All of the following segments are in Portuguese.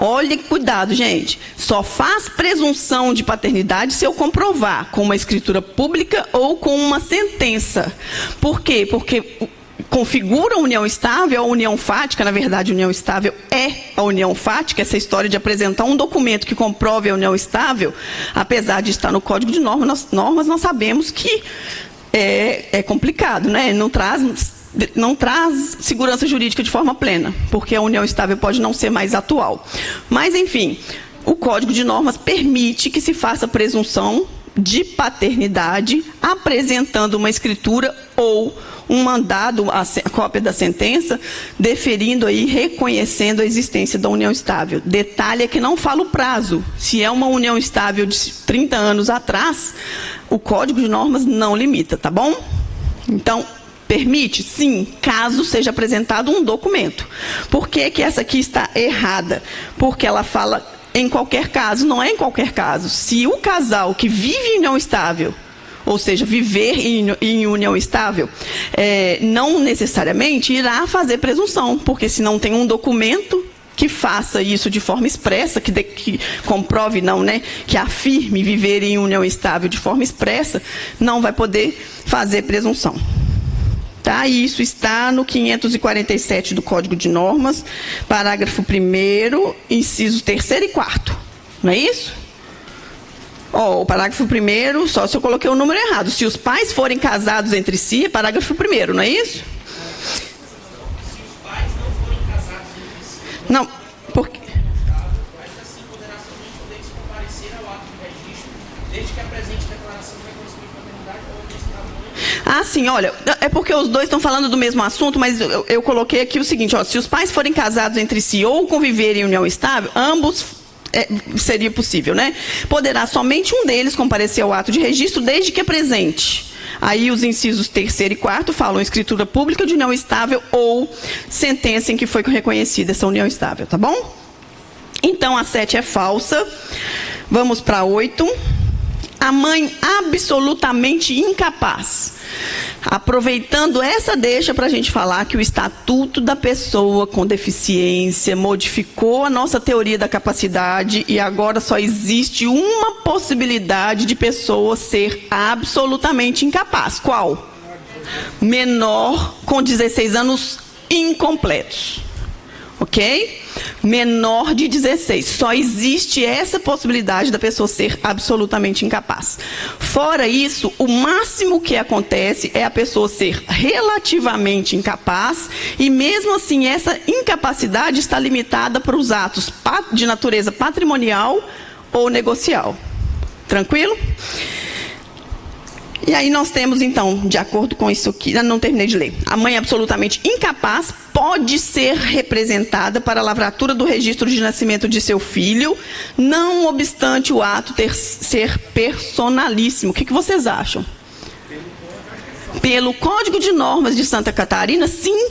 Olha que cuidado, gente. Só faz presunção de paternidade se eu comprovar com uma escritura pública ou com uma sentença. Por quê? Porque configura a união estável, a união fática. Na verdade, a união estável é a união fática. Essa história de apresentar um documento que comprove a união estável, apesar de estar no Código de Normas, nós sabemos que é complicado, né? Não traz segurança jurídica de forma plena, porque a união estável pode não ser mais atual. Mas, enfim, o Código de Normas permite que se faça presunção de paternidade apresentando uma escritura ou um mandado, a cópia da sentença, deferindo aí, reconhecendo a existência da união estável. Detalhe é que não fala o prazo. Se é uma união estável de 30 anos atrás, o Código de Normas não limita, tá bom? Então, permite? Sim, caso seja apresentado um documento. Por que que essa aqui está errada? Porque ela fala em qualquer caso, não é em qualquer caso. Se o casal que vive em união estável, ou seja, viver em união estável, não necessariamente irá fazer presunção, porque se não tem um documento que faça isso de forma expressa, que comprove, não, né, que afirme viver em união estável de forma expressa, não vai poder fazer presunção. Tá? Isso está no 547 do Código de Normas, parágrafo 1º, incisos 3º e 4º. Não é isso? O parágrafo 1º, só se eu coloquei o número errado. Se os pais forem casados entre si, é parágrafo 1º, não é isso? Se os pais não forem casados entre si. Não, porque... Mas assim, poderá somente um deles comparecer ao ato de registro, desde que apresente declaração de reconhecimento de paternidade ou testemunho. Ah, sim, olha, é porque os dois estão falando do mesmo assunto, mas eu coloquei aqui o seguinte, ó, se os pais forem casados entre si ou conviverem em união estável, ambos seria possível, né? Poderá somente um deles comparecer ao ato de registro, desde que apresente. Aí os incisos 3º e 4º falam escritura pública de união estável ou sentença em que foi reconhecida essa união estável, tá bom? Então, a 7 é falsa. Vamos para 8. A mãe absolutamente incapaz. Aproveitando essa deixa para a gente falar que o Estatuto da Pessoa com Deficiência modificou a nossa teoria da capacidade e agora só existe uma possibilidade de pessoa ser absolutamente incapaz. Qual? Menor com 16 anos incompletos. Ok? Menor de 16. Só existe essa possibilidade da pessoa ser absolutamente incapaz. Fora isso, o máximo que acontece é a pessoa ser relativamente incapaz e, mesmo assim, essa incapacidade está limitada para os atos de natureza patrimonial ou negocial. Tranquilo? E aí nós temos, então, de acordo com isso aqui, não terminei de ler. A mãe absolutamente incapaz pode ser representada para a lavratura do registro de nascimento de seu filho, não obstante o ato ser personalíssimo. O que vocês acham? Pelo Código de Normas de Santa Catarina, sim,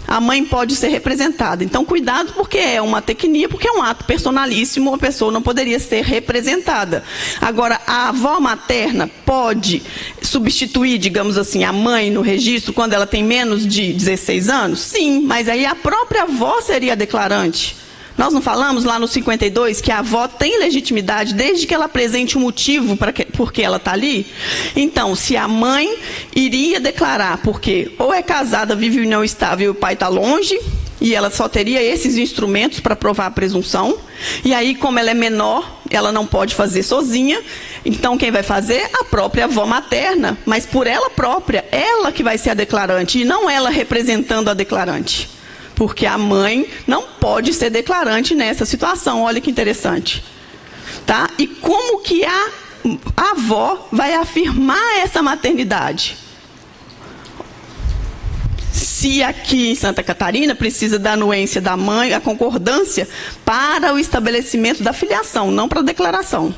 a mãe pode ser representada. Então, cuidado, porque é uma tecnia, porque é um ato personalíssimo, a pessoa não poderia ser representada. Agora, a avó materna pode substituir, digamos assim, a mãe no registro quando ela tem menos de 16 anos? Sim, mas aí a própria avó seria a declarante. Nós não falamos lá no 52 que a avó tem legitimidade desde que ela apresente um motivo por que ela está ali? Então, se a mãe iria declarar porque ou é casada, vive em união estável e o pai está longe, e ela só teria esses instrumentos para provar a presunção, e aí, como ela é menor, ela não pode fazer sozinha, então quem vai fazer? A própria avó materna, mas por ela própria, ela que vai ser a declarante, e não ela representando a declarante. Porque a mãe não pode ser declarante nessa situação. Olha que interessante. Tá? E como que a avó vai afirmar essa maternidade? Se aqui em Santa Catarina precisa da anuência da mãe, a concordância para o estabelecimento da filiação, não para a declaração.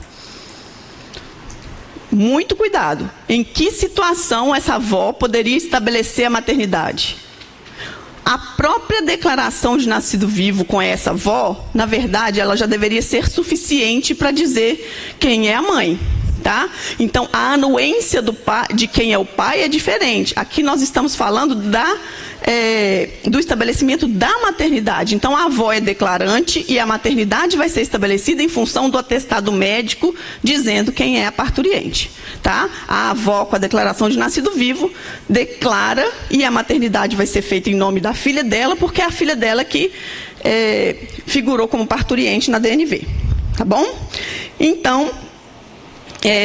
Muito cuidado. Em que situação essa avó poderia estabelecer a maternidade? A própria declaração de nascido vivo com essa avó, na verdade, ela já deveria ser suficiente para dizer quem é a mãe. tá? Então, a anuência de quem é o pai é diferente. Aqui nós estamos falando do estabelecimento da maternidade. Então, a avó é declarante e a maternidade vai ser estabelecida em função do atestado médico dizendo quem é a parturiente, tá? A avó, com a declaração de nascido vivo, declara e a maternidade vai ser feita em nome da filha dela, porque é a filha dela que figurou como parturiente na DNV, tá bom? Então,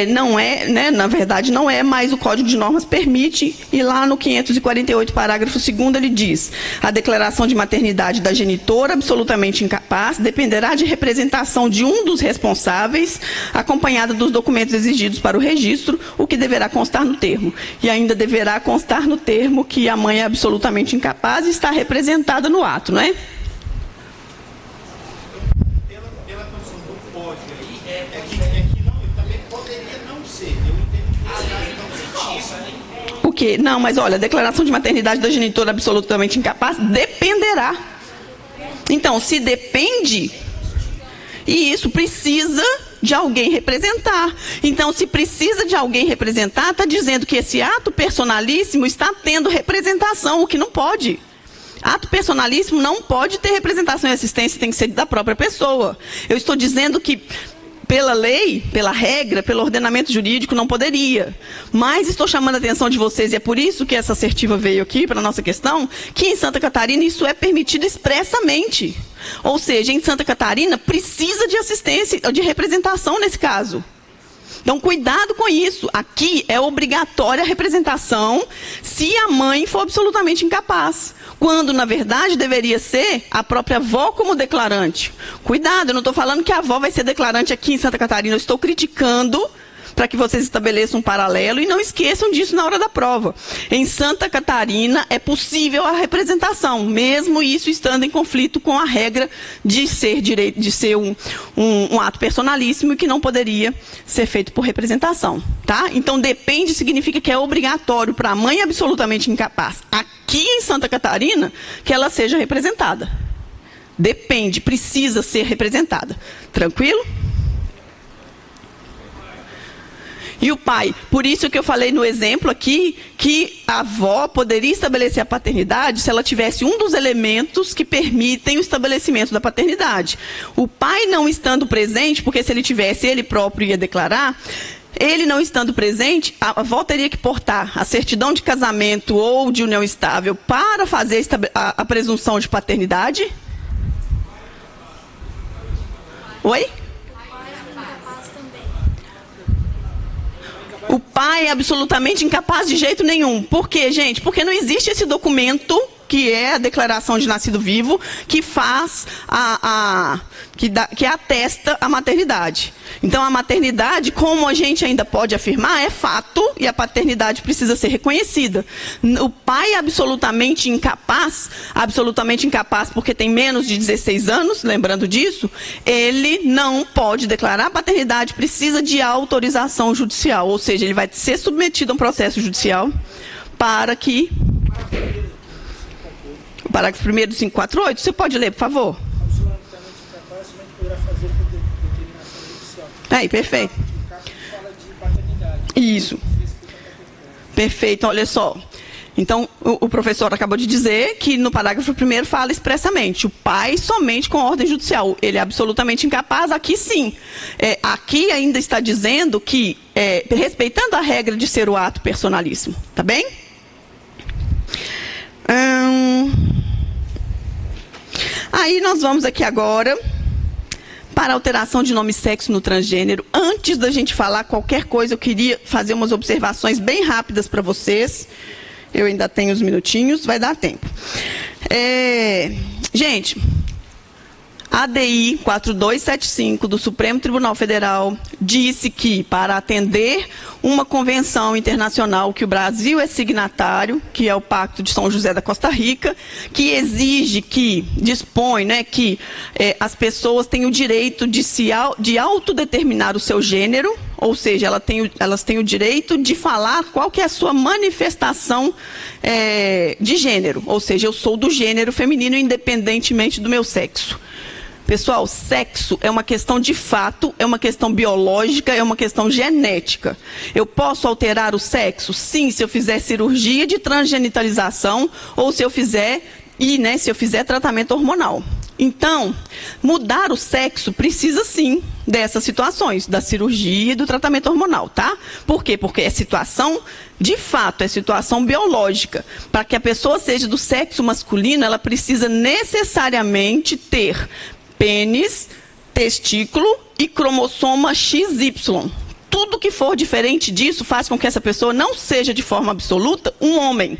não é, né, na verdade, não é, mas o Código de Normas permite, e lá no 548, parágrafo 2º, ele diz: a declaração de maternidade da genitora absolutamente incapaz dependerá de representação de um dos responsáveis, acompanhada dos documentos exigidos para o registro, o que deverá constar no termo. E ainda deverá constar no termo que a mãe é absolutamente incapaz e está representada no ato, não é? O quê? Não, mas olha, a declaração de maternidade da genitora absolutamente incapaz dependerá. Então, se depende, e isso precisa de alguém representar. Então, se precisa de alguém representar, está dizendo que esse ato personalíssimo está tendo representação, o que não pode. Ato personalíssimo não pode ter representação e assistência, tem que ser da própria pessoa. Eu estou dizendo que, pela lei, pela regra, pelo ordenamento jurídico, não poderia. Mas estou chamando a atenção de vocês, e é por isso que essa assertiva veio aqui para a nossa questão, que em Santa Catarina isso é permitido expressamente. Ou seja, em Santa Catarina precisa de assistência, de representação nesse caso. Então, cuidado com isso. Aqui é obrigatória a representação se a mãe for absolutamente incapaz. Quando, na verdade, deveria ser a própria avó como declarante. Cuidado, eu não estou falando que a avó vai ser declarante aqui em Santa Catarina. Eu estou criticando para que vocês estabeleçam um paralelo e não esqueçam disso na hora da prova. Em Santa Catarina é possível a representação, mesmo isso estando em conflito com a regra de ser um ato personalíssimo e que não poderia ser feito por representação, tá? Então, depende significa que é obrigatório para a mãe absolutamente incapaz, aqui em Santa Catarina, que ela seja representada. Depende, precisa ser representada. Tranquilo? E o pai, por isso que eu falei no exemplo aqui, que a avó poderia estabelecer a paternidade se ela tivesse um dos elementos que permitem o estabelecimento da paternidade. O pai não estando presente, porque se ele tivesse, ele próprio ia declarar, ele não estando presente, a avó teria que portar a certidão de casamento ou de união estável para fazer a presunção de paternidade. Oi? O pai é absolutamente incapaz de jeito nenhum. Por quê, gente? Porque não existe esse documento, que é a declaração de nascido vivo, que faz que atesta a maternidade. Então, a maternidade, como a gente ainda pode afirmar, é fato e a paternidade precisa ser reconhecida. O pai é absolutamente incapaz porque tem menos de 16 anos, lembrando disso, ele não pode declarar a paternidade, precisa de autorização judicial, ou seja, ele vai ser submetido a um processo judicial para que... O parágrafo 1º do 548, você pode ler, por favor? Absolutamente incapaz, somente poderá fazer por determinação judicial. Aí, perfeito. O caput fala de paternidade. Isso. Perfeito, olha só. Então, o professor acabou de dizer que no parágrafo 1º fala expressamente, o pai somente com ordem judicial. Ele é absolutamente incapaz, aqui sim. Aqui ainda está dizendo que, respeitando a regra de ser o ato personalíssimo, tá bem? Aí nós vamos aqui agora para a alteração de nome e sexo no transgênero. Antes da gente falar qualquer coisa, eu queria fazer umas observações bem rápidas para vocês. Eu ainda tenho uns minutinhos, vai dar tempo. Gente, ADI 4275 do Supremo Tribunal Federal disse que, para atender uma convenção internacional que o Brasil é signatário, que é o Pacto de São José da Costa Rica, que exige, que dispõe, né, que as pessoas têm o direito de autodeterminar o seu gênero, ou seja, elas têm o direito de falar qual que é a sua manifestação de gênero, ou seja, eu sou do gênero feminino independentemente do meu sexo. Pessoal, sexo é uma questão de fato, é uma questão biológica, é uma questão genética. Eu posso alterar o sexo? Sim, se eu fizer cirurgia de transgenitalização ou se eu fizer tratamento hormonal. Então, mudar o sexo precisa sim dessas situações, da cirurgia e do tratamento hormonal, tá? Por quê? Porque é situação, de fato, é situação biológica. Para que a pessoa seja do sexo masculino, ela precisa necessariamente ter pênis, testículo e cromossoma XY. Tudo que for diferente disso faz com que essa pessoa não seja de forma absoluta um homem.